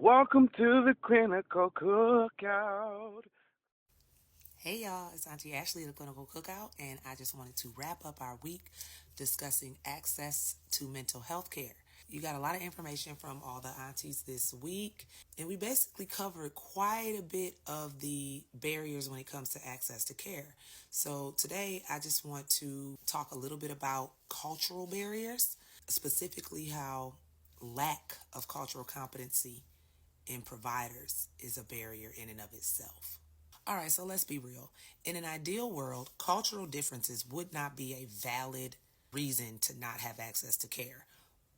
Welcome to the Clinical Cookout. Hey y'all, it's Auntie Ashley of the Clinical Cookout, and I just wanted to wrap up our week discussing access to mental health care. You got a lot of information from all the aunties this week, and we basically covered quite a bit of the barriers when it comes to access to care. So today I just want to talk a little bit about cultural barriers, specifically how lack of cultural competency in providers is a barrier in and of itself. All right, so let's be real. In an ideal world, cultural differences would not be a valid reason to not have access to care.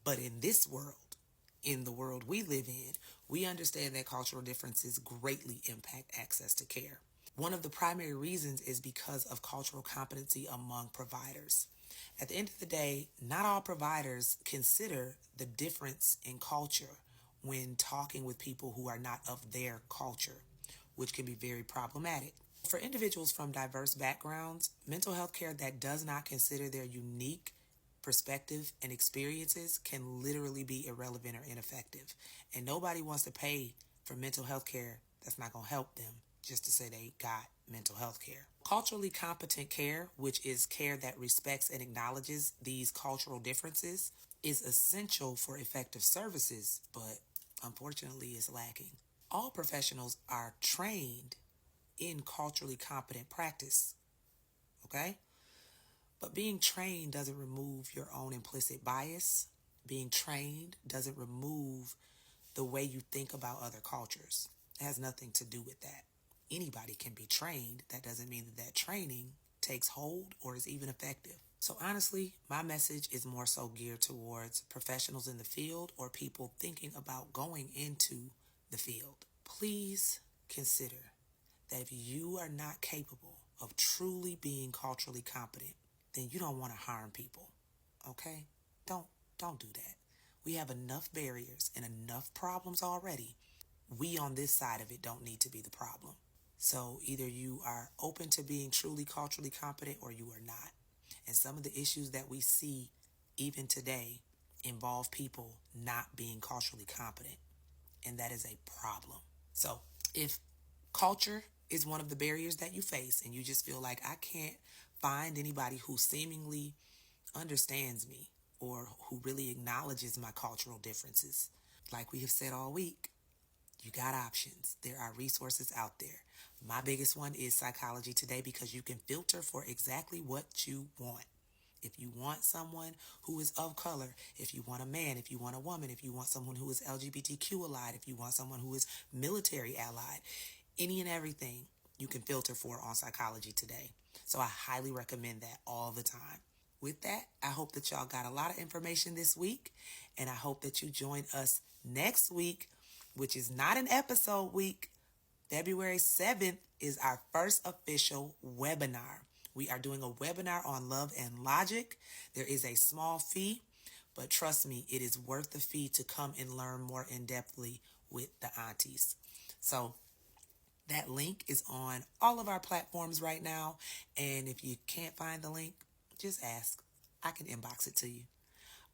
But in this world, in the world we live in, we understand that cultural differences greatly impact access to care. One of the primary reasons is because of cultural competency among providers. At the end of the day, not all providers consider the difference in culture when talking with people who are not of their culture, which can be very problematic. For individuals from diverse backgrounds, mental health care that does not consider their unique perspective and experiences can literally be irrelevant or ineffective. And nobody wants to pay for mental health care that's not going to help them just to say they got mental health care. Culturally competent care, which is care that respects and acknowledges these cultural differences, is essential for effective services, but unfortunately is lacking. All professionals are trained in culturally competent practice, okay? But being trained doesn't remove your own implicit bias. Being trained doesn't remove the way you think about other cultures. It has nothing to do with that. Anybody can be trained. That doesn't mean that training takes hold or is even effective. So honestly, my message is more so geared towards professionals in the field or people thinking about going into the field. Please consider that if you are not capable of truly being culturally competent, then you don't want to harm people. Okay? Don't do that. We have enough barriers and enough problems already. We on this side of it don't need to be the problem. So either you are open to being truly culturally competent or you are not. And some of the issues that we see even today involve people not being culturally competent. And that is a problem. So if culture is one of the barriers that you face and you just feel like I can't find anybody who seemingly understands me or who really acknowledges my cultural differences, like we have said all week, you got options. There are resources out there. My biggest one is Psychology Today because you can filter for exactly what you want. If you want someone who is of color, if you want a man, if you want a woman, if you want someone who is LGBTQ allied, if you want someone who is military allied, any and everything you can filter for on Psychology Today. So I highly recommend that all the time. With that, I hope that y'all got a lot of information this week, and I hope that you join us next week, which is not an episode week. February 7th is our first official webinar. We are doing a webinar on love and logic. There is a small fee, but trust me, it is worth the fee to come and learn more in-depthly with the aunties. So that link is on all of our platforms right now. And if you can't find the link, just ask. I can inbox it to you.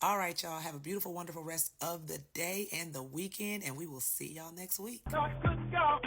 All right, y'all. Have a beautiful, wonderful rest of the day and the weekend, and we will see y'all next week. Not good, y'all.